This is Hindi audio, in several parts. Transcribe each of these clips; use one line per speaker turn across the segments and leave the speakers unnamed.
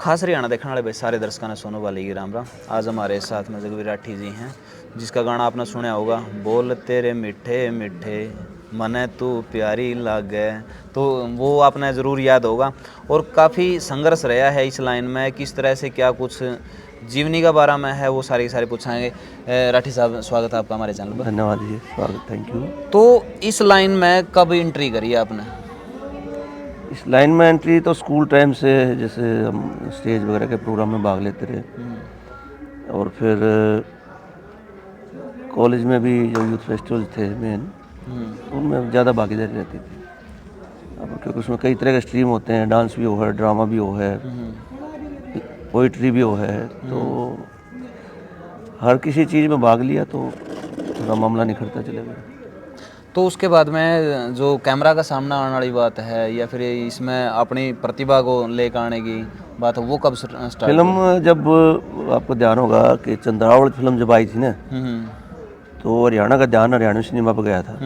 खास हरियाणा देखने वाले भाई सारे दर्शकों ने सोनू वाली की राम राम। आज हमारे साथ में जगवीर राठी जी हैं, जिसका गाना आपने सुना होगा, बोल तेरे मीठे मीठे मने तू प्यारी लागे। तो वो आपने ज़रूर याद होगा। और काफ़ी संघर्ष रहा है इस लाइन में, किस तरह से क्या कुछ जीवनी का बारे में है, वो सारी पूछाएंगे। राठी साहब, स्वागत है आपका हमारे चैनल पर।
धन्यवाद जी, स्वागत, थैंक यू।
तो इस लाइन में कब एंट्री करी है आपने?
इस लाइन में एंट्री तो स्कूल टाइम से, जैसे हम स्टेज वगैरह के प्रोग्राम में भाग लेते रहे, और फिर कॉलेज में भी जो यूथ फेस्टिवल थे मेन, उनमें ज़्यादा भागीदारी रहती थी। अब क्योंकि उसमें कई तरह के स्ट्रीम होते हैं, डांस भी हो है, ड्रामा भी हो है, पोइट्री भी हो है, तो हर किसी चीज़ में भाग लिया तो थोड़ा मामला निखरता चला गया।
तो उसके बाद में जो कैमरा का सामना आने वाली बात है, या फिर इसमें अपनी प्रतिभा को लेकर आने की बात है, वो कब स्टार्ट?
फिल्म जब आपको ध्यान होगा कि चंद्रावल फिल्म जब आई थी ना, तो हरियाणा का ध्यान हरियाणवी सिनेमा पर गया था।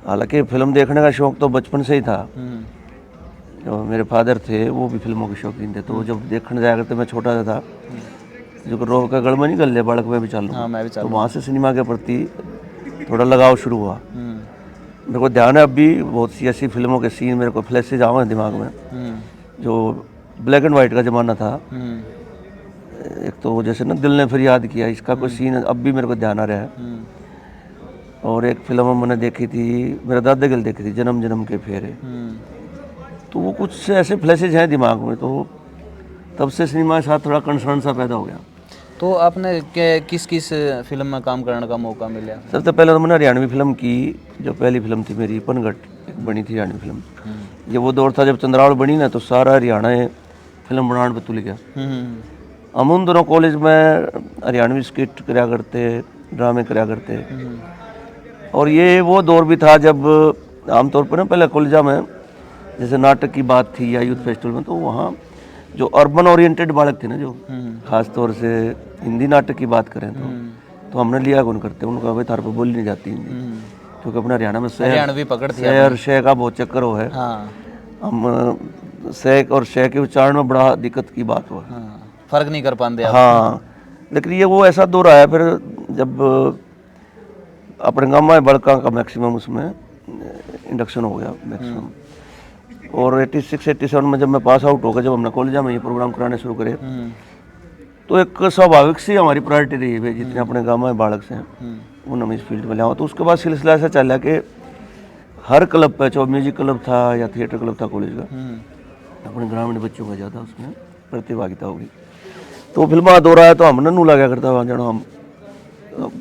हालांकि फिल्म देखने का शौक तो बचपन से ही था। जो मेरे फादर थे वो भी फिल्मों के शौकीन थे, तो जब देखने जाया करते, मैं छोटा सा था, जो रोह का गढ़ में निकल ले बालक में भी चालू, तो वहाँ से सिनेमा के प्रति थोड़ा लगाव शुरू हुआ। मेरे को ध्यान है अब भी बहुत सी ऐसी फिल्मों के सीन मेरे को फ्लैशेज आए हैं दिमाग में, जो ब्लैक एंड वाइट का ज़माना था। एक तो जैसे ना दिल ने फिर याद किया, इसका कोई सीन अब भी मेरे को ध्यान आ रहा है। और एक फिल्म मैंने देखी थी, मेरा दादा गिल देखी थी, जन्म जन्म के फेरे। तो वो कुछ ऐसे फ्लैशेज हैं दिमाग में, तो तब से सिनेमा के साथ थोड़ा कंसर्न सा पैदा हो गया।
तो आपने किस किस फिल्म में काम करने का मौका मिला?
सबसे पहले तो मैंने हरियाणवी फिल्म की, जो पहली फिल्म थी मेरी पनघट, एक बनी थी हरियाणवी फिल्म। ये वो दौर था जब चंद्रावल बनी ना, तो सारा हरियाणा फिल्म बनाने पर तुल गया। हम उन दोनों कॉलेज में हरियाणवी स्किट कराया करते, ड्रामे कराया करते। और ये वो दौर भी था जब आमतौर पर ना पहले कॉलेजा में जैसे नाटक की बात थी या यूथ फेस्टिवल में, तो वहाँ जो अर्बन ओरिएंटेड बालक थे ना, जो खास तौर से हिंदी नाटक की बात करें तो हमने लिया कौन करते, उनका भाई थार पर बोली नहीं जाती हिंदी, क्योंकि अपने हरियाणा में शहर शह का बहुत चक्कर हो है। हम शह और शह के उच्चारण में बड़ा दिक्कत की बात हुआ,
फर्क नहीं कर पाते।
हाँ, लेकिन ये वो ऐसा दौर आया फिर जब अपने गाँव में बड़का का मैक्सिमम उसमें इंडक्शन हो गया मैक्सिमम। और 86-87 में जब मैं पास आउट हो गया, जब हमने कॉलेज में ये प्रोग्राम कराने शुरू करे, तो एक स्वाभाविक सी हमारी प्रायोरिटी रही है, जितने अपने गाँव में बालक से उन हम इस फील्ड में ले। तो उसके बाद सिलसिला ऐसा चला कि हर क्लब पे, चाहे म्यूजिक क्लब था या थिएटर क्लब था कॉलेज का, अपने ग्रामीण बच्चों का ज़्यादा उसमें प्रतिभागिता होगी। तो फिल्म दौर आया तो हमने नू लगा करता वहाँ जाना, हम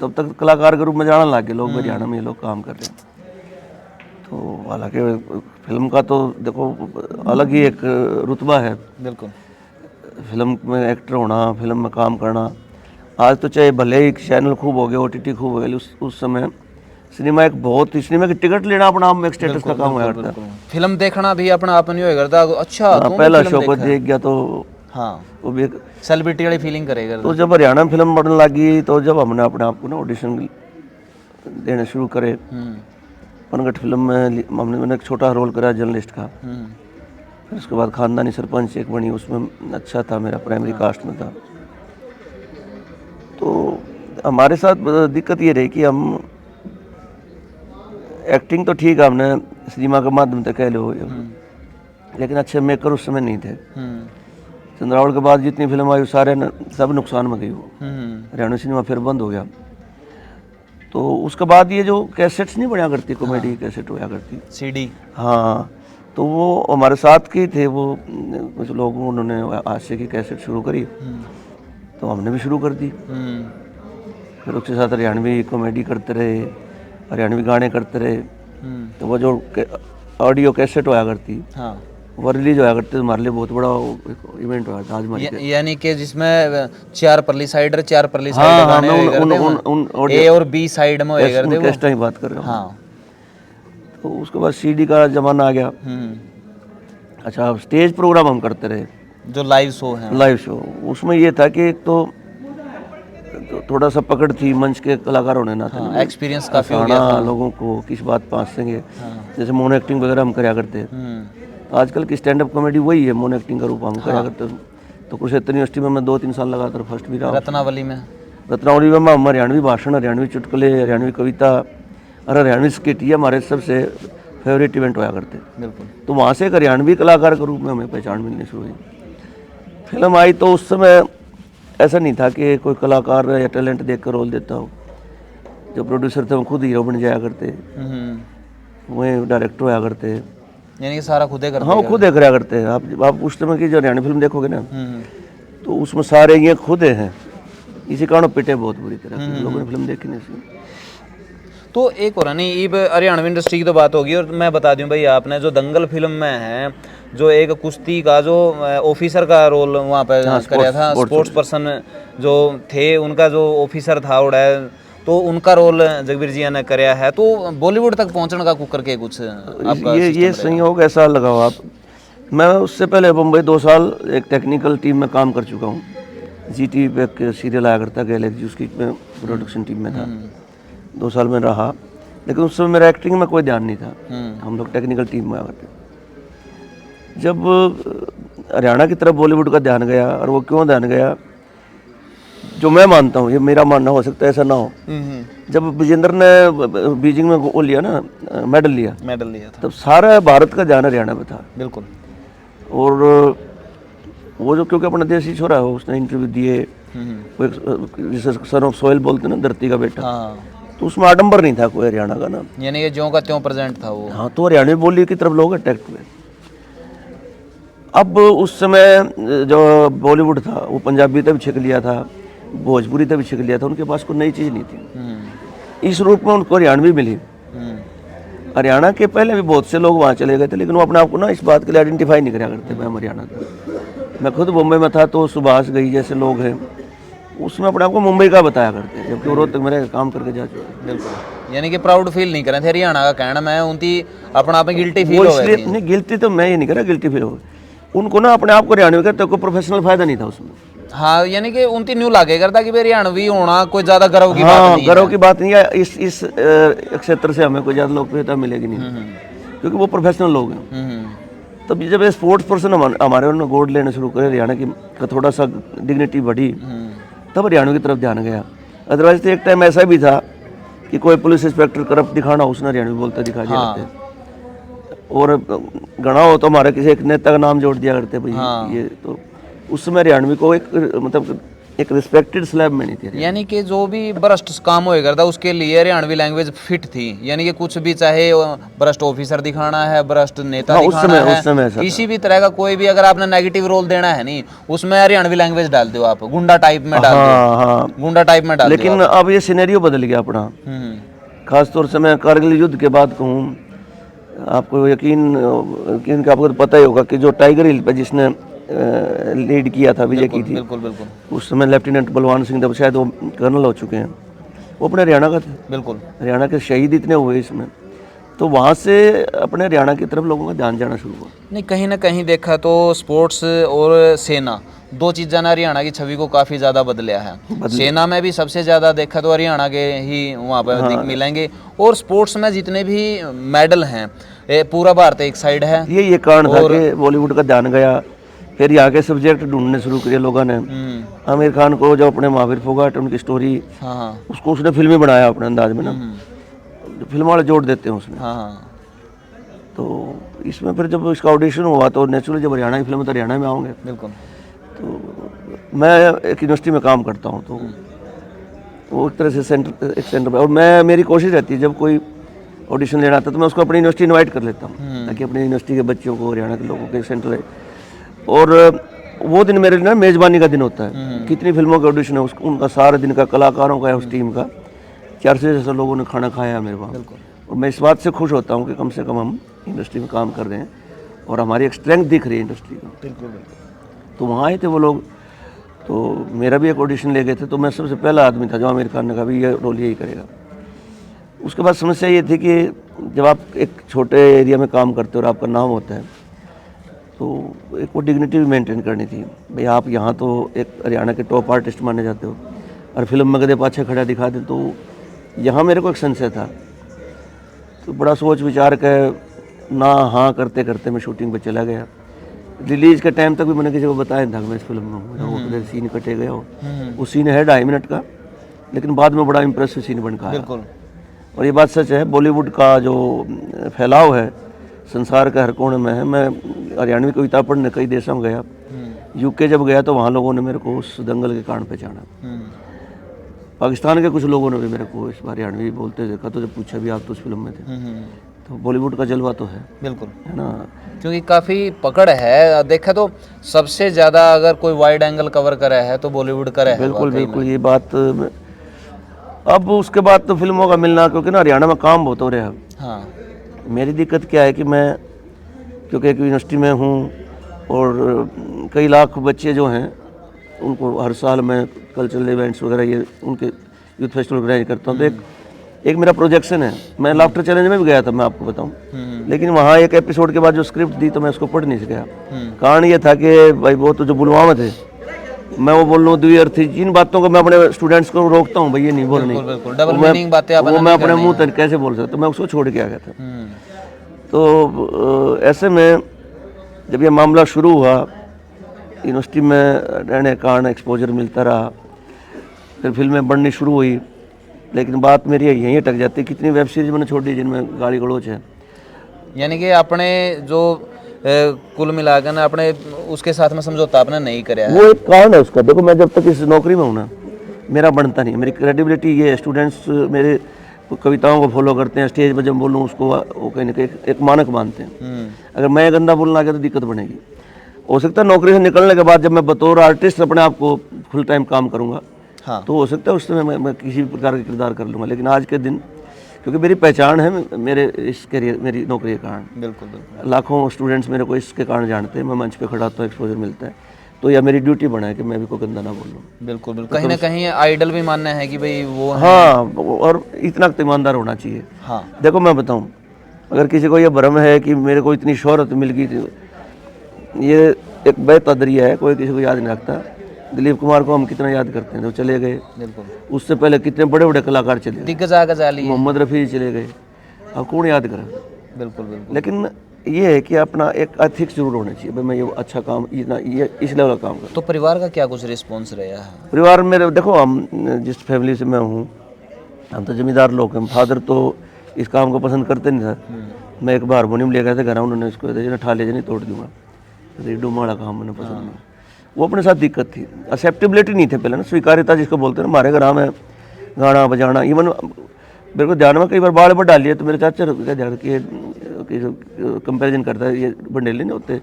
तब तक कलाकार के रूप में जाना लग गए लोग, हरियाणा में ये लोग काम कर रहे हैं। तो हालांकि फिल्म का तो देखो अलग ही एक रुतबा है। बिल्कुल, फिल्म में एक्टर होना, फिल्म में काम करना, आज तो चाहे भले ही चैनल खूब हो गए, OTT खूब हो गए, उस समय सिनेमा एक बहुत ही, सिनेमा की टिकट लेना अपना आप में एक स्टेटस का काम हुआ करता है।
फिल्म देखना भी अपना आप नहीं होगा करता। अच्छा,
पहला शो को देख गया तो
हाँ,
वो भी एक
सेलिब्रिटी वाली फीलिंग करेगा।
तो जब हरियाणा में फिल्म बनने लगी, तो जब हमने अपने आप को ना ऑडिशन देने शुरू करे, पनघट फिल्म में मैंने एक छोटा रोल करा जर्नलिस्ट का। फिर उसके बाद खानदानी सरपंच एक बनी, उसमें अच्छा था, मेरा प्राइमरी कास्ट में था। तो हमारे साथ दिक्कत ये रही कि हम एक्टिंग तो ठीक है, हमने सिनेमा के माध्यम से कह लो, लेकिन अच्छे मेकर उस समय नहीं थे। चंद्रावल के बाद जितनी फिल्म आई सारे सब नुकसान में गई। वो हरियाणा सिनेमा फिर बंद हो गया। तो उसके बाद ये जो कैसेट्स नहीं बना करती, कॉमेडी कैसेट होया करती, CD, हाँ, तो वो हमारे साथ के थे, वो कुछ लोग, उन्होंने हास्य की कैसेट शुरू करी, तो हमने भी शुरू कर दी। फिर उसके साथ हरियाणवी कॉमेडी करते रहे, हरियाणवी गाने करते रहे। तो वो जो ऑडियो कैसेट होया करती, वो रिलीज होया करती, हमारे लिए बहुत बड़ा इवेंट हुआ था।
यानी कि जिसमें 4 परली साइड, 4 परली साइड गाने ए और बी साइड में होए करते,
कैसेट की बात कर रहा हूँ।
हाँ।
तो उसके बाद CD का जमाना आ गया। अच्छा, स्टेज प्रोग्राम हम करते रहे, जो लाइव शो है, लाइव शो। उसमें ये था कि एक तो थोड़ा सा पकड़ थी मंच के कलाकार होने ना, एक्सपीरियंस काफी हो गया था लोगों को, किस बात पासेंगे। जैसे मोनो एक्टिंग वगैरह हम कराया करते, आजकल की स्टैंड अप कॉमेडी वही है, मोन एक्टिंग का रूप हम करा करते हैं। तो कुरुक्षेत्र यूनिवर्सिटी में मैं 2-3 साल लगातार फर्स्ट भी रहा।
रत्नावली में
रत्नावली में हम हरियाणवी भाषण, हरियाणवी चुटकुले, हरियाणवी कविता और हरियाणवी स्किट, ये हमारे सबसे फेवरेट इवेंट होया करते।
बिल्कुल।
तो वहाँ से एक हरियाणवी कलाकार के रूप में हमें पहचान मिलनी शुरू हुई। फिल्म आई तो उस समय ऐसा नहीं था कि कोई कलाकार या टैलेंट देख कर रोल देता हो। जो प्रोड्यूसर थे वो खुद हीरो बन जाया करते, वही डायरेक्टर होया करते,
यानी कि सारा खुद ही करते।
हाँ वो खुद देख रहा करते हैं। आप उस समय की जो हरियाणवी फिल्म देखोगे ना, तो उसमें सारे ये खुद हैं। इसी कारण पिटे बहुत बुरी तरह, लोगों ने फिल्म देखी नहीं सी।
तो एक और नहीं, ये हरियाणवी इंडस्ट्री की तो बात होगी, और मैं बता दूं भाई, आपने जो दंगल फिल्म में है, जो एक कुश्ती का जो ऑफिसर का रोल वहाँ पे कराया था, स्पोर्ट्स पर्सन जो थे, उनका जो ऑफिसर था उड़ा, तो उनका रोल जगबीर जी ने कराया है। तो बॉलीवुड तक पहुँचने का कुकर के कुछ आपका
ये संयोग ऐसा लगाओ आप। मैं उससे पहले मुंबई 2 साल एक टेक्निकल टीम में काम कर चुका हूँ। GTV पे एक सीरियल आया करता गैलेक्सी, उसकी मैं प्रोडक्शन टीम में था। 2 साल में रहा, लेकिन उस समय मेरा एक्टिंग में कोई ध्यान नहीं था। हम लोग टेक्निकल टीम में आ गए। जब हरियाणा की तरफ बॉलीवुड का ध्यान गया, और वो क्यों ध्यान गया, जो मैं मानता हूँ, ये मेरा मानना हो सकता है, ऐसा ना हो। जब विजेंद्र ने बीजिंग में वो लिया ना, मेडल लिया
था,
तब सारा भारत का ध्यान हरियाणा में था।
बिल्कुल।
और वो जो क्योंकि अपना देसी छोरा है, उसने इंटरव्यू दिए, वो जिसे सन ऑफ सॉइल बोलते हैं ना, धरती का बेटा, तो उसमें आडंबर नहीं था कोई हरियाणा का ना,
यानी कि ज्यों का त्यों प्रेजेंट था वो।
हाँ, तो हरियाणवी बोली की तरफ लोग अट्रैक्ट हुए। अब उस समय जो बॉलीवुड था वो पंजाबी तक भी छिक लिया था, भोजपुरी तक भी छिक लिया था, उनके पास कोई नई चीज़ नहीं थी। इस रूप में उनको हरियाणवी मिली। हरियाणा के पहले भी बहुत से लोग वहाँ चले गए थे, लेकिन वो अपने आप को ना इस बात के लिए आइडेंटिफाई नहीं करा करते, मैं हरियाणा का। मैं खुद मुंबई में था तो सुभाष घई जैसे लोग हैं, उसमें अपने आप को मुंबई का बताया करते हैं, जबकि वो रोज तक मेरे काम करके जा चुके।
बिल्कुल, यानी कि प्राउड फील नहीं कर रहे थे हरियाणा का कहना, मैं उनकी अपना आप में गिल्टी फील हो गई थी।
नहीं, गिल्टी तो मैं ये नहीं कर रहा, गिल्टी फील हो गई उनको ना, अपने आप को हरियाणवी करते, कोई प्रोफेशनल फायदा नहीं था उसमें।
हाँ, यानी कि उनकी न्यू लागे करता कि हरियाणवी होना कोई ज्यादा गर्व की बात नहीं है।
गर्व की बात नहीं है। इस क्षेत्र से हमें कोई ज्यादा लोकप्रियता मिलेगी नहीं, क्योंकि वो प्रोफेशनल लोग हैं। तब जब ये स्पोर्ट्स पर्सन हमारे उन्होंने गोल्ड लेने शुरू करे, हरियाणा की का थोड़ा सा डिग्निटी बढ़ी, तब हरियाणा की तरफ ध्यान गया। अदरवाइज तो एक टाइम ऐसा भी था कि कोई पुलिस इंस्पेक्टर करप्ट दिखाना, उसने हरियाणवी बोलता दिखा दिया करते, और गणा हो तो हमारे किसी एक नेता का नाम जोड़ दिया करते भाई। ये तो उस समय हरियाणवी को एक मतलब एक रिस्पेक्टेड स्लैब में नहीं थी।
यानी कि जो भी भ्रष्ट काम होए करता उसके लिए हरियाणवी लैंग्वेज फिट थी, यानी कि कुछ भी चाहे भ्रष्ट ऑफिसर दिखाना है, भ्रष्ट नेता दिखाना है, किसी भी तरह का कोई भी अगर आपने नेगेटिव रोल देना है नहीं, उसमें हरियाणवी लैंग्वेज डाल दो, आप गुंडा टाइप में डाल दो, गुंडा टाइप में डाल दो।
लेकिन अब ये सिनेरियो बदल गया अपना। खासतौर से मैं कारगिल युद्ध के बाद कहूँ, आपको यकीन का आपको पता ही होगा कि जो टाइगर हिल पे जिसने लीड किया था, विजय की थी,
बिल्कुल बिल्कुल,
उस समय लेफ्टिनेंट बलवान सिंह, तब शायद वो कर्नल हो चुके हैं, वो अपने हरियाणा का थे।
बिल्कुल,
हरियाणा के शहीद इतने हुए इसमें, तो वहाँ से अपने हरियाणा की तरफ लोगों का ध्यान जाना शुरू हुआ।
नहीं, कहीं ना कहीं देखा तो स्पोर्ट्स और सेना दो चीज़ें ना हरियाणा की छवि को काफ़ी ज़्यादा बदलिया है। सेना में भी सबसे ज़्यादा देखा तो हरियाणा के ही वहाँ पर मिलेंगे, और स्पोर्ट्स में जितने भी मेडल हैं पूरा भारत एक साइड है।
ये कारण था कि बॉलीवुड का ध्यान गया, फिर यहाँ के सब्जेक्ट ढूंढने शुरू किए लोगों ने। आमिर खान को जो अपने महावीर फोगाट उनकी स्टोरी, उसको उसने फिल्म में बनाया अपने अंदाज में ना, फिल्म वाले जोड़ देते हैं उसमें। तो इसमें फिर जब इसका ऑडिशन हुआ तो नेचुरली जब हरियाणा की फिल्म तो हरियाणा में आओगे।
बिल्कुल।
तो मैं एक यूनिवर्सिटी में काम करता हूँ, तो वो एक तरह से एक सेंटर पर, और मेरी कोशिश रहती है जब कोई ऑडिशन लेना आता है तो मैं उसको अपनी यूनिवर्सिटी इनवाइट कर लेता हूँ, ताकि अपनी यूनिवर्सिटी के बच्चों को, हरियाणा के लोगों के सेंटर है। और वो दिन मेरे लिए मेज़बानी का दिन होता है। कितनी फिल्मों के ऑडिशन है, उनका सारे दिन का कलाकारों का है, उस टीम का 400 लोगों ने खाना खाया मेरे वहाँ। और मैं इस बात से खुश होता हूँ कि कम से कम हम इंडस्ट्री में काम कर रहे हैं और हमारी एक स्ट्रेंथ दिख रही है इंडस्ट्री का।
बिल्कुल।
तो वहाँ आए थे वो लोग, तो मेरा भी एक ऑडिशन ले गए थे, तो मैं सबसे पहला आदमी था जो आमिर खान ने कहा भी ये रोल यही करेगा। उसके बाद समस्या ये थी कि जब आप एक छोटे एरिया में काम करते हो और आपका नाम होता है, तो एक वो डिग्निटी भी मेंटेन करनी थी। भाई आप यहाँ तो एक हरियाणा के टॉप आर्टिस्ट माने जाते हो, और फिल्म में कदे पाछे खड़ा दिखा दे, तो यहाँ मेरे को एक संशय था। तो बड़ा सोच विचार कर ना हाँ करते करते मैं शूटिंग पे चला गया। रिलीज के टाइम तक भी मैंने किसी को बताया था कि मैं इस फिल्म में हूँ, वो किधर सीन कटे गया हो। वो सीन है 2.5 मिनट का, लेकिन बाद में बड़ा इंप्रेसिव सीन बन का आया।
बिल्कुल।
और ये बात सच है, बॉलीवुड का जो फैलाव है संसार के हर कोने में है। मैं हरियाणवी कविता पढ़ने कई देशों में गया, यूके जब गया तो वहाँ लोगों ने मेरे को उस दंगल के कारण पहचाना। पाकिस्तान के कुछ लोगों ने भी मेरे को इस बार हरियाणवी बोलते देखा, तो जब पूछा भी आप तो उस फिल्म में थे, तो बॉलीवुड का जलवा तो है,
बिल्कुल,
है ना।
क्योंकि काफ़ी पकड़ है। देखा तो सबसे ज़्यादा अगर कोई वाइड एंगल कवर करा है तो बॉलीवुड का है।
बिल्कुल बिल्कुल, ये बात अब उसके बाद तो फिल्मों का मिलना, क्योंकि ना हरियाणा में काम बहुत हो रहा है।
हाँ,
मेरी दिक्कत क्या है कि मैं क्योंकि एक यूनिवर्सिटी में हूँ और कई लाख बच्चे जो हैं उनको हर साल मैं कल्चरल इवेंट्स वगैरह ये उनके यूथ फेस्टिवल ऑर्गेनाइज करता हूँ। तो एक मेरा प्रोजेक्शन है। मैं लाफ्टर चैलेंज में भी गया था, मैं आपको बताऊं, लेकिन वहाँ एक एपिसोड के बाद जो स्क्रिप्ट दी तो मैं उसको पढ़ नहीं सका। कारण ये था कि भाई वो तो जो बुलवामा थे, मैं वो बोल रहा हूँ दुई अर्थी, जिन बातों को मैं अपने स्टूडेंट्स को रोकता हूँ भाई ये नहीं बोलनी,
डबल मीनिंग बातें
वो मैं अपने मुंह तक कैसे बोल सकता, तो मैं उसको छोड़ के आ गया था। तो ऐसे में जब ये मामला शुरू हुआ, यूनिवर्सिटी में रहने के कारण एक्सपोजर मिलता रहा, फिर फिल्में बननी शुरू हुई, लेकिन बात मेरी यहीं अटक जाती है। कितनी वेब सीरीज मैंने छोड़ी जिनमें गाली गलौच है।
यानी कि अपने जो कुल मिलाकर ना अपने उसके साथ में समझौता आपने नहीं कराया।
वो एक कारण है उसका। देखो मैं जब तक इस नौकरी में हूँ ना, मेरा बनता नहीं है। मेरी क्रेडिबिलिटी ये है, स्टूडेंट्स मेरे कविताओं को फॉलो करते हैं, स्टेज पर जब बोलूँ उसको वो कहीं ना कहीं एक मानक मानते हैं। अगर मैं गंदा बोलना आ गया तो दिक्कत बनेगी। हो सकता है नौकरी से निकलने के बाद जब मैं बतौर आर्टिस्ट अपने आप को फुल टाइम काम करूँगा,
हाँ,
तो हो सकता है उस समय मैं किसी भी प्रकार का किरदार कर लूँगा। लेकिन आज के दिन क्योंकि मेरी पहचान है मेरे इस करियर, मेरी नौकरी के कारण,
बिल्कुल बिल्कुल,
लाखों स्टूडेंट्स मेरे को इसके कारण जानते हैं। मैं मंच पे खड़ा होता हूँ, एक्सपोजर मिलता है, तो या मेरी ड्यूटी बना है कि मैं भी कोई गंदा ना बोलूँ।
बिल्कुल बिल्कुल, कहीं ना कहीं आइडल भी मानना है कि भाई वो है।
हाँ, और इतना तो ईमानदार होना चाहिए।
हाँ,
देखो मैं बताऊँ, अगर किसी को ये भ्रम है कि मेरे को इतनी शोहरत मिल गई थी, ये एक बेहतर दरिया है, कोई किसी को याद नहीं रखता। दिलीप कुमार को हम कितना याद करते हैं, तो चले गए।
बिल्कुल,
उससे पहले कितने बड़े बड़े कलाकार चले गए,
दिग्गज आली है।
मोहम्मद रफ़ी चले गए, अब कौन याद करे।
बिल्कुल बिल्कुल,
लेकिन ये है कि अपना एक एथिक्स जरूर होना चाहिए, भाई मैं ये अच्छा काम ये इस लेवल का काम करूँ।
तो परिवार का क्या कुछ रिस्पॉन्स रहा है?
परिवार मेरे, देखो हम जिस फैमिली से मैं हूँ, हम तो जमींदार लोग हैं। फादर तो इस काम को पसंद करते नहीं था। मैं एक बार हारमोनियम ले गया था घर, उन्होंने इसको ठा ले नहीं तोड़ दूंगा, डूमा वाला काम मैंने पसंद नहीं। वो अपने साथ दिक्कत थी, एक्सेप्टेबिलिटी नहीं थे पहले ना, स्वीकार्यता जिसको बोलते हैं ना। हमारे घर में गाना बजाना, इवन मेरे को ध्यान में कई बार बाढ़ पर डाली है, तो मेरे चाचा का ध्यान कि कंपैरिजन करता है, ये बंडेले नहीं होते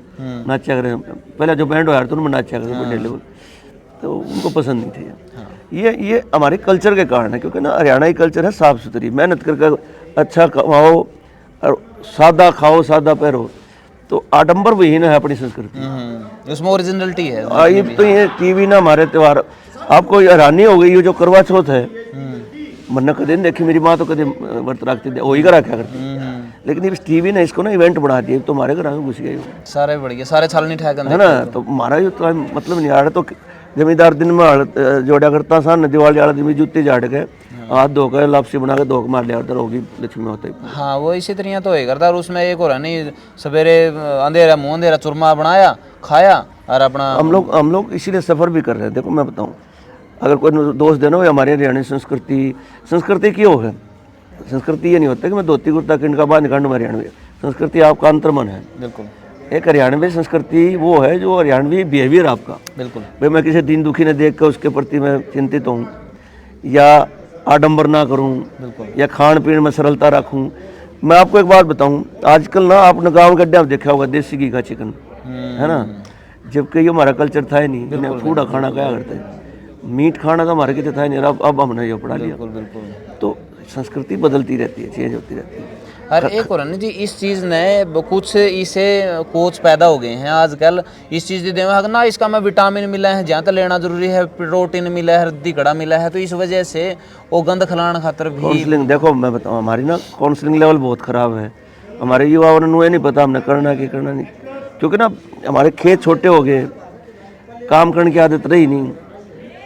नाचा करें, पहले जो बैंड हो यार तो उनमें नाचा करें बंडेले, तो उनको पसंद नहीं थे। ये हमारे कल्चर के कारण है, क्योंकि ना हरियाणा की कल्चर है साफ़ सुथरी, मेहनत करके अच्छा कमाओ और सादा खाओ सादा पहनो, तो आडंबर विहीन है अपनी संस्कृति,
उसमें ओरिजिनलिटी है।
ये तो ये टीवी ना हमारे त्यौहार, आपको हैरानी हो गई, ये जो करवा चौथ है, मन्ना कदे नहीं देखी, मेरी माँ तो कदे व्रत रखती थी, वही करा क्या करती, लेकिन इस टीवी ने इसको ना इवेंट बना दिया, तो हमारे घर में घुस गए
सारे बढ़िया, सारे छाल नहीं ठहर
है ना। तो हमारा ये तो मतलब नहीं आ रहा, तो जमींदार दिन में जोड़ा करता सा, दिवाली वाला दिन में जूते झाड़ के हाथ धोकर लापसी बना के धोख मार लिया, उधर होगी लक्ष्मी होता है।
हाँ, वो इसी तरह तो ही करता। और उसमें एक हो रहा नहीं, सवेरे अंधेरा मुँह अंधेरा चूरमा बनाया खाया और अपना
हम लोग इसीलिए सफ़र भी कर रहे हैं। देखो मैं बताऊं, अगर कोई दोस्त देना हो हमारे हरियाणा संस्कृति क्यों है, संस्कृति ये नहीं होता कि मैं धोती कुर्ता किंड का बाहर निकालूँ हरियाणवी। संस्कृति आपका अंतर्मन है।
बिल्कुल,
एक हरियाणवी संस्कृति वो है जो हरियाणवी बिहेवियर आपका।
बिल्कुल
भाई मैं किसी दीन दुखी ने देख कर उसके प्रति मैं चिंतित हूँ, या आडंबर ना करूँ, या खान पीन में सरलता रखूँ। मैं आपको एक बात बताऊँ, आजकल ना आपने गाँव गड्ढे में देखा होगा देसी घी का चिकन, है ना, जबकि ये हमारा कल्चर था ही नहीं। फूडा खाना क्या करते हैं, मीट खाना तो हमारे कितने था ही नहीं, अब हमने ये पढ़ा लिया।
बिल्कुल।
तो संस्कृति बदलती रहती है, चेंज होती रहती है।
और एक और जी, इस चीज़ ने कुछ इसे कोच पैदा हो गए हैं आजकल, इस चीज़ दे ना, इसका में विटामिन मिला है, जहाँ तक लेना जरूरी है, प्रोटीन मिला है, हल्दी कड़ा मिला है, तो इस वजह से वो गंद खिलाने खातर भी।
काउंसलिंग देखो मैं बताऊँ, हमारी ना काउंसलिंग लेवल बहुत ख़राब है। हमारे युवाओं ने ये नहीं पता हमने करना कि करना नहीं, क्योंकि ना हमारे खेत छोटे हो गए, काम करने की आदत रही नहीं।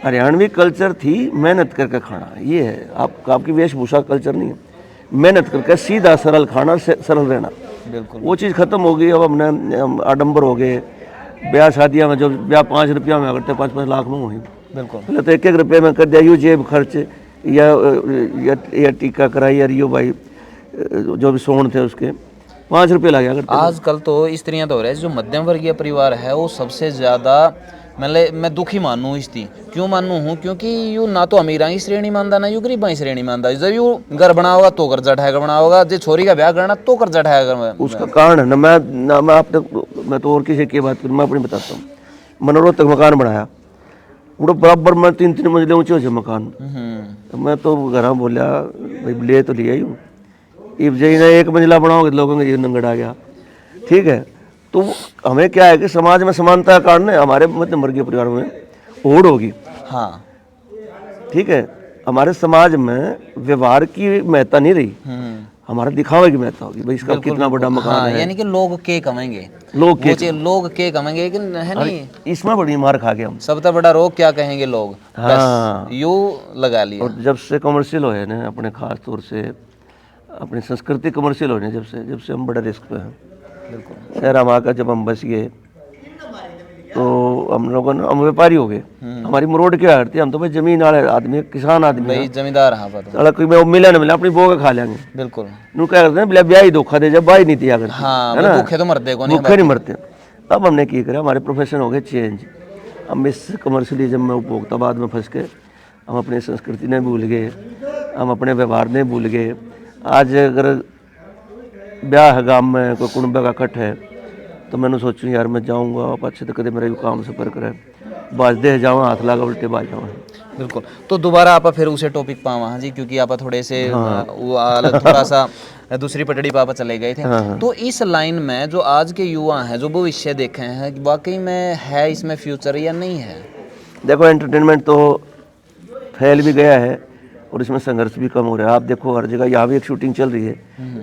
हरियाणवी कल्चर थी मेहनत करके खाना, ये है आपकी वेशभूषा कल्चर नहीं है। मेहनत करके सीधा सरल खाना, सरल रहना,
बिल्कुल
वो चीज़ खत्म हो गई। अब हमने आडंबर हो गए, ब्याह शादियाँ में जो ब्याह 5 रुपया में करते 5-5 लाख में हुई।
बिल्कुल
पहले तो 1-1 रुपये में कर दिया, यूँ जेब खर्च या टीका कराई, या रियो भाई जो भी सोन थे उसके 5 रुपये लग गया करते।
आजकल तो स्त्रियां तो हो रहा है, जो मध्यम वर्गीय परिवार है वो सबसे ज़्यादा मतलब मैं दुखी मानूँ इसकी। क्यों मानूँ हूँ? क्योंकि यू ना तो अमीरा की श्रेणी मानता ना यू गरीबा की श्रेणी मानता। जब यू घर बना होगा तो कर्जा उठाकर बना होगा, जो छोरी का ब्याह करना तो कर्जा उठाकर।
उसका कारण है मैं मैं तो और किसी की बात करूँ, मैं अपनी बताता हूँ। मनोरथ मकान बनाया, पूरा बराबर में 3-3 मंजिले ऊंचे ऊंचे मकान। तो मैं तो घर बोलिया भाई ले तो लिया यूँ, इब जही ना 1 मंजिला बनाओगे लोगों के ये नंगड़ आ गया। ठीक है, तो हमें क्या है कि समाज में समानता का कारण है, हमारे मध्यम वर्गीय परिवार में होड़ होगी।
हाँ
ठीक है, हमारे समाज में व्यवहार की महत्ता नहीं रही, हमारा दिखावे की महत्ता होगी। भाई इसका कितना बड़ा मकान है,
यानी कि लोग के कमाएंगे,
लोग
लोग के कमाएंगे, लेकिन है नहीं
इसमें बड़ी मार खा गए हम।
सबसे बड़ा रोग क्या कहेंगे लोग,
हाँ,
यू लगा लिया।
और जब से कमर्शियल हो ना अपने, खास तौर से अपनी संस्कृति कमर्शियल होने, जब से हम बड़े रिस्क पे हैं।
बिल्कुल
शहर हम आकर जब हम बस गए तो हम लोगों ने, हम व्यापारी हो गए। हमारी मरोड़ क्या हटती, हम तो भाई जमीन वाले आदमी, किसान आदमी
भाई, जमींदार। हाँ पता।
सड़क कोई मिला ना मिला अपनी बो के खा लेंगे।
बिल्कुल
नू क्या करते हैं, बिला ब्याह ही धोखा दे, जब बाई नहीं दिया करते।
हाँ,
है ना,
भूखे तो मरते को नहीं,
भूखे नहीं मरते। अब हमने क्या करा, हमारे प्रोफेशन हो गए चेंज। हम इस कमर्शलिज्म में, उपभोक्तावाद में फंस के हम अपनी संस्कृति ने भूल गए, हम अपने व्यवहार ने भूल गए। आज अगर ब्याह है गाँव में, कोई कुंबे का कट है, तो मैंने सोचूं यार मैं जाऊँगा आप अच्छे तो कदे मेरा यू काम से पर करे बाज दे जाऊँ, हाथ लगा उल्टे बाज जाऊँ।
बिल्कुल। तो दोबारा आप फिर उसे टॉपिक पावा। हाँ जी, क्योंकि आप थोड़े से थोड़ा सा दूसरी पटड़ी पापा चले गए थे। तो इस लाइन में जो आज के युवा हैं, जो भविष्य देखे हैं, वाकई में है इसमें फ्यूचर या नहीं है?
देखो, एंटरटेनमेंट तो फैल भी गया है और इसमें संघर्ष भी कम हो रहा है। आप देखो हर जगह, यहाँ भी एक शूटिंग चल रही है।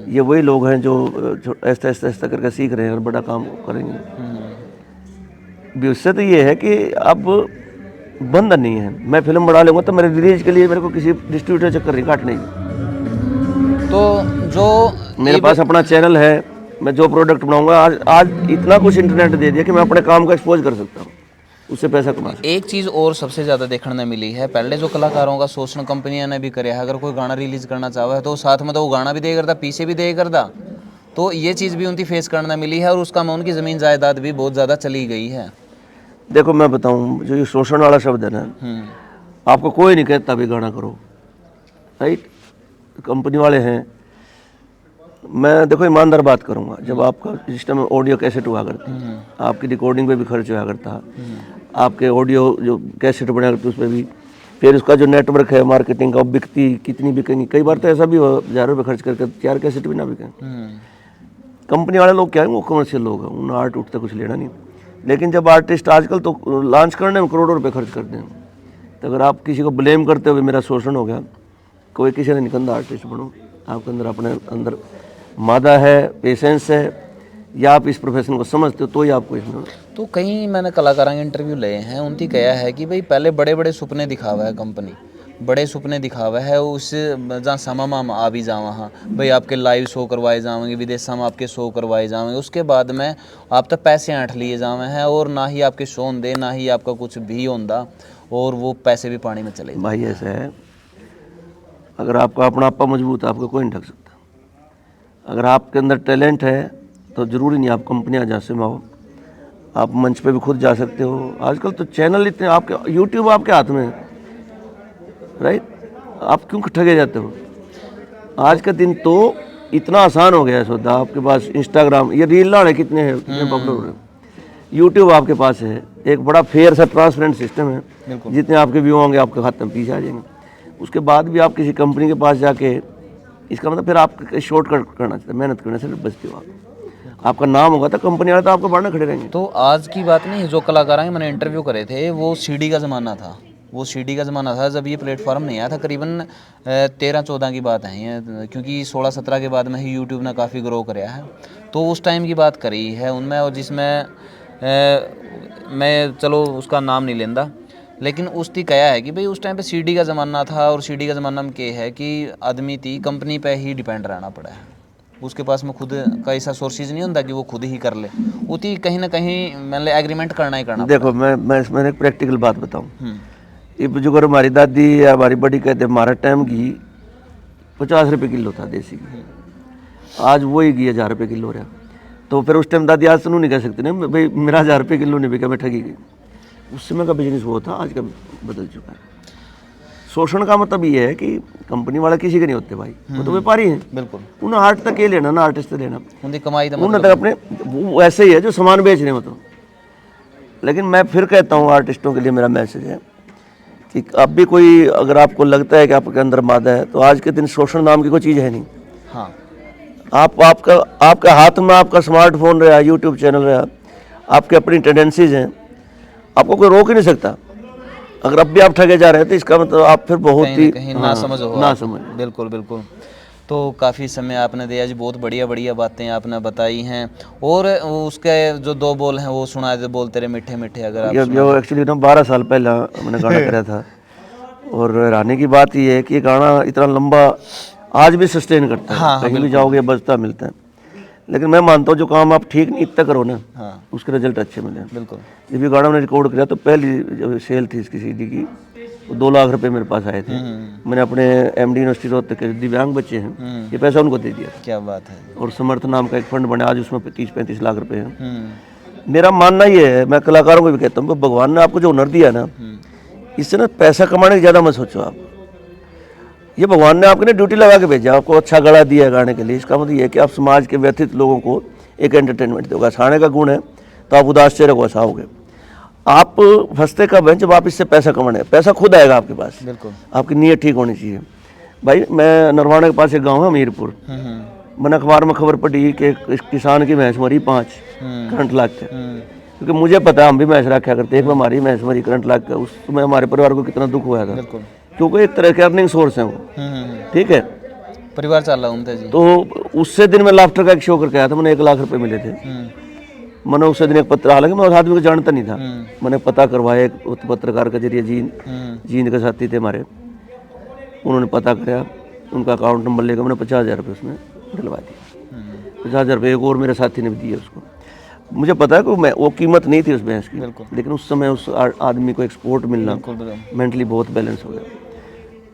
ये वही लोग हैं जो ऐसा ऐसा ऐसा करके सीख रहे हैं और बड़ा काम करेंगे। उससे तो ये है कि अब बंधन नहीं है। मैं फिल्म बना लूँगा तो मेरे रिलीज के लिए मेरे को किसी डिस्ट्रीब्यूटर चक्कर नहीं काटने की।
तो जो
मेरे पास अपना चैनल है, मैं जो प्रोडक्ट बनाऊंगा, आज इतना कुछ इंटरनेट दे दिया कि मैं अपने काम को एक्सपोज कर सकता हूँ, उससे पैसा कमा सकता हूँ।
एक चीज़ और सबसे ज़्यादा देखने में मिली है, पहले जो कलाकारों का शोषण कंपनियां ने भी करे है। अगर कोई गाना रिलीज करना चाहे है तो साथ में तो वो गाना भी दे करता, पीछे भी दे करता। तो ये चीज़ भी उनकी फेस करना मिली है और उसका में उनकी ज़मीन जायदाद भी बहुत ज़्यादा चली गई है।
देखो मैं बताऊं, जो ये शोषण वाला शब्द है ना, आपको कोई नहीं कहता भी गाना करो, राइट? कंपनी वाले हैं। मैं देखो ईमानदार बात करूंगा, जब आपका सिस्टम में ऑडियो कैसेट हुआ करती, आपकी रिकॉर्डिंग पे भी खर्च हुआ करता, आपके ऑडियो जो कैसेट बना करती उस पर भी, फिर उसका जो नेटवर्क है मार्केटिंग का, बिकती कितनी बिकेंगी। कई बार तो ऐसा भी हो, हज़ारों रुपये खर्च करके 4 कैसेट भी ना बिकें। कंपनी वाले लोग क्या है, वो कमर्शियल लोग हैं, उन्हें आर्ट उठ से कुछ लेना नहीं। लेकिन जब आर्टिस्ट आजकल तो लॉन्च करने में करोड़ों रुपए खर्च करते हैं, तो अगर आप किसी को ब्लेम करते हुए मेरा शोषण हो गया, कोई किसी ने निकंदा आर्टिस्ट बनो। आपके अंदर, अपने अंदर मादा है, पेशेंस है, या आप इस प्रोफेशन को समझते हो, तो ही आपको इसमें।
तो कहीं मैंने कलाकारों के इंटरव्यू लिए हैं, उनकी कहा है कि भाई पहले बड़े बड़े सपने दिखावा है कंपनी, बड़े सपने दिखावा है उस जहाँ समा में आ भी जावा। हाँ भाई, आपके लाइव शो करवाए जाएंगे, विदेशों में आपके शो करवाए जाएंगे, उसके बाद में आप तो पैसे ऐंठ लिए जावे हैं और ना ही आपके शो होंगे, ना ही आपका कुछ भी होंदा, और वो पैसे भी पानी में चले।
भाई ऐसा है, अगर आपका अपना आपा मजबूत है, आपको कोई नहीं ठग सकता। अगर आपके अंदर टैलेंट है तो ज़रूरी नहीं आप कंपनियाँ जा से आओ, आप मंच पे भी खुद जा सकते हो। आजकल तो चैनल इतने, आपके यूट्यूब आपके हाथ में है, राइट? आप क्यों ठगे जाते हो? आज का दिन तो इतना आसान हो गया है सौदा। आपके पास इंस्टाग्राम, ये रील लाने कितने हैं, कितने पॉपुलर हो रहे हैं। यूट्यूब आपके पास है, एक बड़ा फेयर सा ट्रांसपेरेंट सिस्टम है, जितने आपके व्यू होंगे आपके खाते में पीछे आ जाएंगे। उसके बाद भी आप किसी कंपनी के पास जाके, इसका मतलब फिर आप शॉर्टकट करना चाहिए, मेहनत करने से बचते हो। आपका नाम होगा तो कंपनी वाले तो आपको बाहर खड़े रहेंगे।
तो आज की बात नहीं है, जो कलाकार हैं मैंने इंटरव्यू करे थे, वो सीडी का ज़माना था, वो सीडी का ज़माना था जब ये प्लेटफॉर्म नहीं आया था। करीबन 13-14 की बात है ये, क्योंकि 16-17 के बाद में ही यूट्यूब ने काफ़ी ग्रो कराया है। तो उस टाइम की बात करी है उनमें, और जिसमें मैं चलो उसका नाम नहीं लेंदा, लेकिन उसकी कहा है कि भाई उस टाइम पे सीडी का ज़माना था, और सीडी का ज़माना में क्या है कि आदमी थी कंपनी पे ही डिपेंड रहना पड़ा है। उसके पास में खुद का ऐसा सोर्सेज नहीं होता कि वो खुद ही कर ले, उती कहीं ना कहीं मतलब एग्रीमेंट करना ही करना।
देखो मैं इसमें एक प्रैक्टिकल बात बताऊँ।
हम्म,
ये बुजुर्ग हमारी दादी या हमारी बड़ी कहते हमारे टाइम घी 50 रुपये किलो था देसी घी, आज वही घी 1000 रुपये किलो रहा। तो फिर उस टाइम दादी आज सुनू नहीं कह सकती ना भाई मेरा 1000 रुपये किलो नहीं बिका, मैं ठगी गई। उस समय का बिजनेस वो था, आज का बदल चुका है। शोषण का मतलब ये है कि कंपनी वाले किसी के नहीं होते भाई, वो तो व्यापारी हैं।
बिल्कुल,
उन्हें आर्ट तक ये लेना ना, आर्टिस्ट से लेना,
उनकी कमाई तो
उन्हें तक अपने वो ऐसे ही है जो सामान बेच रहे हो। तो लेकिन मैं फिर कहता हूँ आर्टिस्टों के लिए मेरा मैसेज है कि अब भी कोई अगर आपको लगता है कि आपके अंदर मादा है, तो आज के दिन शोषण नाम की कोई चीज़ है नहीं।
हाँ,
आपका हाथ में आपका स्मार्टफोन रहा, यूट्यूब चैनल रहा, आपके अपनी टेंडेंसीज हैं, आपको कोई रोक ही नहीं सकता। अगर अब भी आप ठगे जा रहे हैं तो इसका मतलब आप फिर बहुत ही
कहीं ना समझ हो
ना समझ।
बिल्कुल बिल्कुल। तो काफ़ी समय आपने दिया जी, बहुत बढ़िया बढ़िया बातें आपने बताई हैं। और उसके जो 2 बोल हैं वो सुना दे, बोलते रहे मीठे मीठे, अगर आप
जो एक्चुअली ना 12 साल पहले मैंने गाना कराया था। और हैरानी की बात ये है कि ये गाना इतना लंबा आज भी सस्टेन करता है।
हाँ,
कहीं भी जाओगे बजता मिलता है। लेकिन मैं मानता हूँ जो काम आप ठीक नहीं इतना करो ना,
हाँ,
उसके रिजल्ट अच्छे मिले।
बिल्कुल,
जब ये गाना मैंने रिकॉर्ड किया तो पहली जब सेल थी इसकी सीडी की, तो 2 लाख रुपए मेरे पास आए थे। मैंने अपने एमडी यूनिवर्सिटी रोहतक के दिव्यांग बच्चे हैं, ये पैसा उनको दे दिया।
क्या बात है।
और समर्थ नाम का एक फंड बना, आज उसमें 30-35 लाख रुपए हैं। मेरा मानना ये है, मैं कलाकारों को भी कहता हूँ, भगवान ने आपको जो हुनर दिया ना, इससे ना पैसा कमाने की ज़्यादा मत सोचो आप। ये भगवान ने आपके ना ड्यूटी लगा के भेजा, आपको अच्छा गला दिया है गाने के लिए। इसका मतलब ये है कि आप समाज के व्यथित लोगों को एक एंटरटेनमेंट दोगे। हंसाने का गुण है तो आप उदास चेहरे को हंसाओगे। आप फंसते कब हैं? जब आप इससे पैसा कमाने, पैसा खुद आएगा आपके पास।
बिल्कुल,
आपकी नीयत ठीक होनी चाहिए। भाई मैं नरवाना के पास एक गाँव है हमीरपुर, मैंने अखबार में खबर पढ़ी कि इस किसान की भैंस मरी 5 करंट लाग के। क्योंकि मुझे पता है, हम भी भैंस रखा करते, एक बार हमारी भैंस मरी करंट लाग के। उस समय हमारे परिवार को कितना दुख हुआ था,
बिल्कुल,
क्योंकि एक तरह के अर्निंग सोर्स है वो। ठीक है,
परिवार चल रहा उनसे जी।
तो उससे दिन मैं लाफ्टर का एक शो करके आया था, मैंने 1 लाख रुपए मिले थे। मैंने उससे दिन एक पत्र, हालांकि मैं उस आदमी को जानता नहीं था, मैंने पता करवाया एक पत्रकार के जरिए, जींद के साथी थे हमारे, उन्होंने पता कराया, उनका अकाउंट नंबर लेकर मैंने 50,000 रुपये उसमें डलवा दिया। 50,000 रुपये एक और मेरे साथी ने भी दिए उसको। मुझे पता है कि वो कीमत नहीं थी उस भैंस की, लेकिन उस समय उस आदमी को एक्सपोर्ट मिलना मेंटली बहुत बैलेंस हो गया।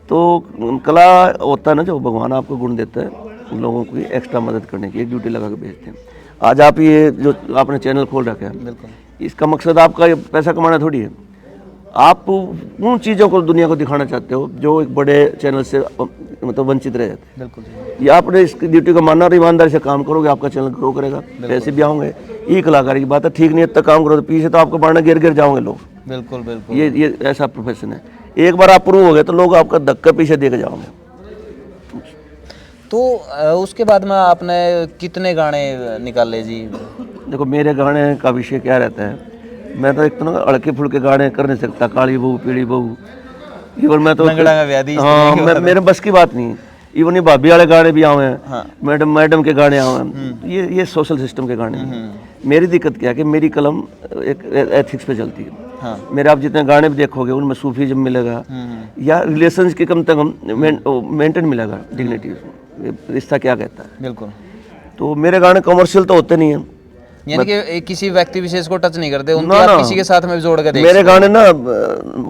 तो कला होता है ना, जो भगवान आपको गुण देता है लोगों की एक्स्ट्रा मदद करने की, एक ड्यूटी लगा के भेजते हैं। आज आप ये जो आपने चैनल खोल रखा है,
बिल्कुल,
इसका मकसद आपका ये पैसा कमाना थोड़ी है। आप उन चीज़ों को दुनिया को दिखाना चाहते हो जो एक बड़े चैनल से मतलब वंचित रह जाते हैं।
बिल्कुल,
ये आपने इस ड्यूटी को मानना और ईमानदारी से काम करोगे, आपका चैनल ग्रो करेगा, पैसे भी आएंगे। ये कलाकारी की बात है। ठीक नहीं तक काम करो तो पीछे तो आपको बढ़ना गिर जाओगे लोग।
बिल्कुल, बिल्कुल,
ये ऐसा प्रोफेशन है। एक बार आप प्रूव हो गए तो लोग आपका धक्का पीछे देके जाओगे।
तो उसके बाद में आपने कितने गाने निकाले जी?
देखो मेरे गाने का विषय क्या रहता है, मैं तो एक तो ना हल्के फुल्के गाने कर नहीं सकता, काली बहू पीली बहू, इवन मैं तो हाँ मेरे बस की बात नहीं है। इवन ये भाभी वाले गाने भी आए हैं,
हाँ,
मैडम के गाने आए हैं, ये सोशल सिस्टम के गाने हैं। मेरी दिक्कत क्या है कि मेरी कलम एक एथिक्स पे चलती है।
हाँ,
मेरे आप जितने गाने भी देखोगे उनमें सूफीज़म मिलेगा या रिलेशन के कम से कम मेंटेन मिलेगा, डिग्निटी, रिश्ता क्या कहता है।
बिल्कुल,
तो मेरे गाने कमर्शियल तो होते नहीं हैं,
यानी कि किसी व्यक्ति विशेष को टच नहीं करते, उनकी आप किसी के साथ में भी जोड़ के देख
मेरे गाने ना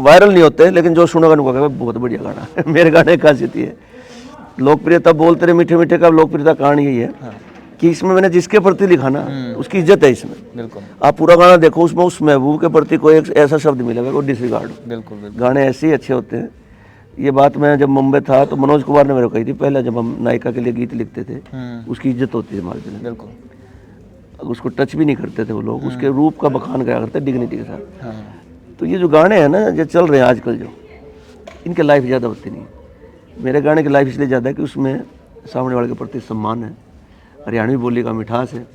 वायरल नहीं होते, लेकिन जो सुनेगा उनको कहेगा बहुत बढ़िया गाना है। मेरे गाने की खासियत ये है, लोकप्रियता बोलते रहे मीठे मीठे का लोकप्रियता कहानी यही है कि इसमें मैंने जिसके प्रति लिखा ना उसकी इज्जत है इसमें।
बिल्कुल,
आप पूरा गाना देखो, उसमें उस महबूब के प्रति कोई एक ऐसा शब्द मिलेगा कोई डिसरिगार्ड।
बिल्कुल, बिल्कुल,
गाने ऐसे ही अच्छे होते हैं। ये बात मैं जब मुंबई था तो मनोज कुमार ने मेरे को कही थी, पहले जब हम नायिका के लिए गीत लिखते थे उसकी इज्जत होती है हमारे दिल में।
बिल्कुल,
उसको टच भी नहीं करते थे वो लोग, उसके रूप का बखान करा करते डिग्निटी के साथ। तो ये जो गाने हैं ना जो चल रहे हैं आजकल, जो इनके लाइफ ज़्यादा होती नहीं है। मेरे गाने की लाइफ इसलिए ज़्यादा है कि उसमें सामने वाले के प्रति सम्मान है, हरियाणवी बोली का मिठास है।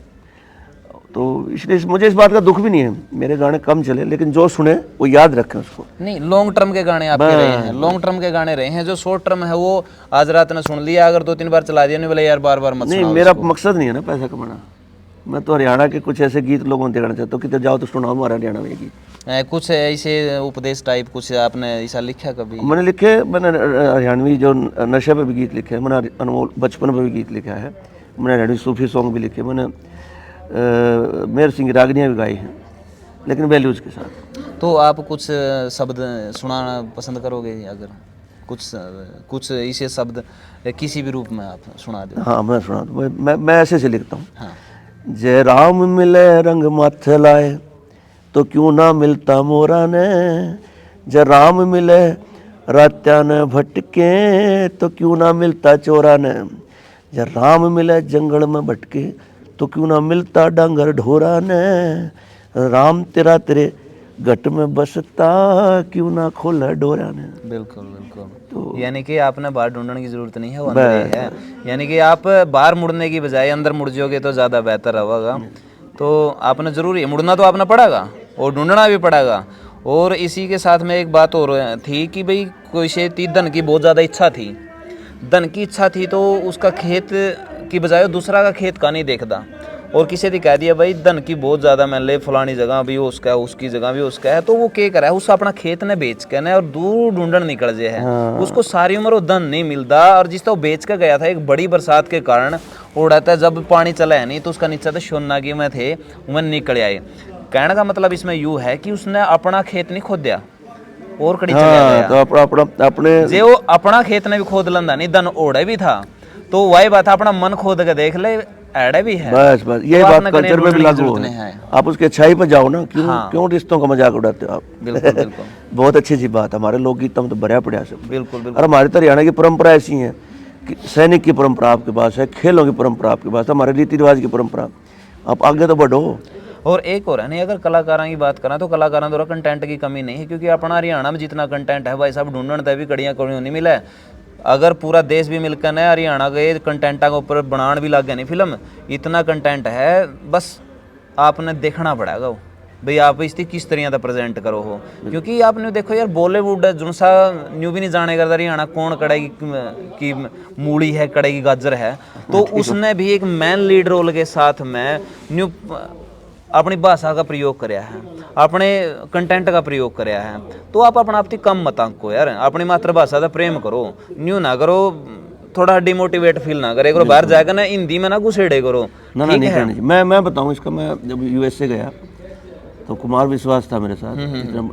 तो इसलिए मुझे इस बात का दुख भी नहीं है, मेरे गाने कम चले लेकिन जो सुने वो याद रखें उसको।
नहीं, लॉन्ग टर्म के गाने आपके रहे हैं, लॉन्ग टर्म के गाने रहे हैं। जो शॉर्ट टर्म है वो आज रात ने सुन लिया, अगर 2-3 बार चला दिया नहीं बोले यार बार बार मत
नहीं, मेरा मकसद नहीं है ना पैसा कमाना। मैं तो हरियाणा के कुछ ऐसे गीत लोगों को देखना चाहता हूँ, कितने जाओ तो सुनाओ हमारे हरियाणा में गीत।
कुछ ऐसे उपदेश टाइप कुछ आपने ऐसा लिखा कभी?
मैंने लिखे, मैंने हरियाणवी जो नशे पे भी गीत लिखे हैं, मैंने अनमोल बचपन पे भी गीत लिखा है, मैंने हरियाणवी सूफी सॉन्ग भी लिखे, मैंने मेहर सिंह की रागनियाँ भी गाई हैं, लेकिन वैल्यूज़ के साथ।
तो आप कुछ शब्द सुनाना पसंद करोगे? अगर कुछ ऐसे शब्द किसी भी रूप में आप सुना दो।
हाँ मैं सुना दूँ, मैं ऐसे से लिखता हूँ।
हाँ।
जय राम मिले रंग माथे लाए तो क्यों ना मिलता मोरा ने, जय राम मिले रात्या ने भटके तो क्यों ना मिलता चोरा ने, जय राम मिले जंगल में भटके तो क्यों ना मिलता डांगर ढोरा ने, राम तेरा तेरे घट में बसता क्यों ना खोला डोरा ने।
बिल्कुल बिल्कुल।
तो
यानी कि आपने बाहर ढूंढने की जरूरत नहीं है, वो अंदर ही है। यानी कि आप बाहर मुड़ने की बजाय अंदर मुड़ जाओगे तो ज़्यादा बेहतर होगा। तो आपने जरूरी है मुड़ना, तो आपने पड़ेगा और ढूंढना भी पड़ेगा। और इसी के साथ में एक बात और थी कि भाई कोई से थी, धन की बहुत ज़्यादा इच्छा थी, धन की इच्छा थी तो उसका खेत की बजाय दूसरा का खेत का नहीं देखता, और किसी ने कह दिया भाई धन की बहुत ज़्यादा मैं ले फलानी जगह भी उसका है, उसकी जगह भी उसका है, तो वो क्या करा है, उस अपना खेत ने बेच के ना और दूर ढूंढन निकल जाए है। उसको सारी उम्र वो धन नहीं मिलता, और जिस तो बेच के गया था एक बड़ी बरसात के कारण उड़ाता, जब पानी चला है नहीं तो उसका नीचे तो सोनागी में थे वो निकल आए। कहने का मतलब इसमें यूँ है कि उसने अपना खेत नहीं खोदा और कड़ी चला गया।
तो अपने
जे वो अपना खेत ने भी खोद लंदा नहीं, धन ओढ़े भी था, तो वही बात अपना मन खोद के देख ले, एड़े भी है।
बस यही
तो
बात
आपने
कल्चर में भी लागू है। आप उसकी अच्छाई पर जाओ ना, क्यों रिश्तों का मजाक उड़ाते हो आप?
बिल्कुल बिल्कुल।
बहुत अच्छी सी बात, हमारे लोकगीत में तो भरा पड़ा सब।
बिल्कुल बिल्कुल।
और हमारी तो हरियाणा की परंपरा ऐसी है कि सैनिक की परंपरा आपके पास है, खेलों की परंपरा आपके पास है, हमारे रीति रिवाज की परंपरा, आप आगे तो बढ़ो।
और एक और है नहीं, अगर कलाकारों की बात करें तो कलाकारों द्वारा कंटेंट की कमी नहीं है, क्योंकि अपना हरियाणा में जितना कंटेंट है भाई साहब ढूंढने तभी कड़ियाँ कड़ियों नहीं मिला है। अगर पूरा देश भी मिलकर ना हरियाणा के कंटेंट के ऊपर बनाने भी लग गया नहीं फिल्म, इतना कंटेंट है, बस आपने देखना पड़ेगा वो भाई आप इसकी किस तरह का प्रेजेंट करो हो। क्योंकि आपने देखो यार बॉलीवुड जो सा न्यू भी नहीं जाने करता हरियाणा कौन कड़ाई की मूली है, कड़ाई की गाजर है, तो उसने भी एक मैन लीड रोल के साथ में न्यू अपनी भाषा का प्रयोग कराया है, अपने कंटेंट का प्रयोग कराया है। तो आप अपना आपकी कम मत आंको यार, अपनी मातृभाषा का प्रेम करो, न्यू ना करो, थोड़ा डिमोटिवेट फील ना करे करो, बाहर जाकर ना हिंदी में ना घुसेड़े करो।
ना नहीं करनी चाहिए। मैं बताऊं इसका, मैं जब यूएसए गया तो कुमार विश्वास था मेरे साथ,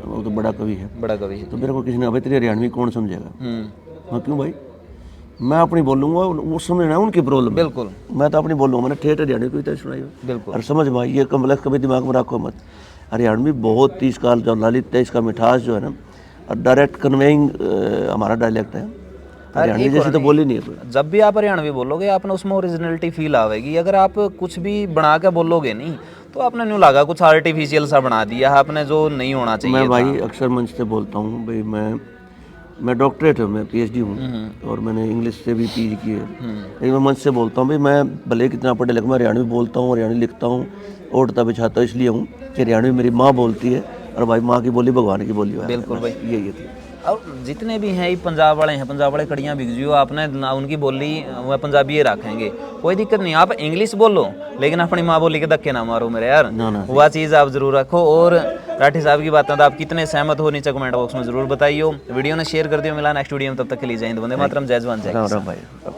वो तो बड़ा कवि है,
बड़ा कवि है।
तो मेरे को किसी ने, भाई तेरी हरियाणवी कौन समझेगा? मैं क्यों भाई, मैं अपनी बोलूंगा, वो समझना उनकी प्रॉब्लम।
बिल्कुल,
मैं तो अपनी बोलूंगा, मैंने ठेठ हरियाणवी कोई तरह सुनाई।
बिल्कुल।
और समझ में आई, ये कम्प्लेक्स कभी दिमाग में रखो मत। हरियाणवी बहुत ही इसका जो ललित है, इसका मिठास जो है ना, और डायरेक्ट कन्वेइंग हमारा डायलेक्ट है। हरियाणवी जैसी तो बोली नहीं है।
जब भी आप हरियाणवी बोलोगे आपने उसमें ओरिजिनलिटी फील आवेगी। अगर आप कुछ भी बना के बोलोगे नहीं तो आपने न्यू लगा कुछ आर्टिफिशियल सा बना दिया आपने, जो नहीं होना चाहिए।
मैं भाई अक्सर मंच से बोलता हूँ भाई, मैं डॉक्टरेट हूँ, मैं पीएचडी हूँ, और मैंने इंग्लिश से भी पीजी की है, लेकिन मैं मंच से बोलता हूँ भाई, मैं भले कितना पढ़े लिखा, मैं हरियाणवी बोलता हूँ, हरियाणवी लिखता हूँ, ओढ़ता बिछाता इसलिए हूँ कि हरियाणवी मेरी माँ बोलती है, और भाई माँ की बोली भगवान की बोली है।
बिल्कुल भाई,
यही थी।
और जितने भी हैं ये पंजाब वाले हैं, पंजाब वाले कड़ियाँ बिक जियो आपने ना, उनकी बोली वह पंजाबी रखेंगे, कोई दिक्कत नहीं। आप इंग्लिश बोलो लेकिन अपनी माँ बोली के धक्के ना मारो मेरे यार, वह चीज़ आप जरूर रखो। और राठी साहब की बातें तो आप कितने सहमत हो नीचे कमेंट बॉक्स में जरूर बताइए। वीडियो ने शेयर कर दियो। मिला नेक्स्ट वीडियो में, तब तक के लिए जय हिंद, वंदे मातरम, जय जवान जय किसान।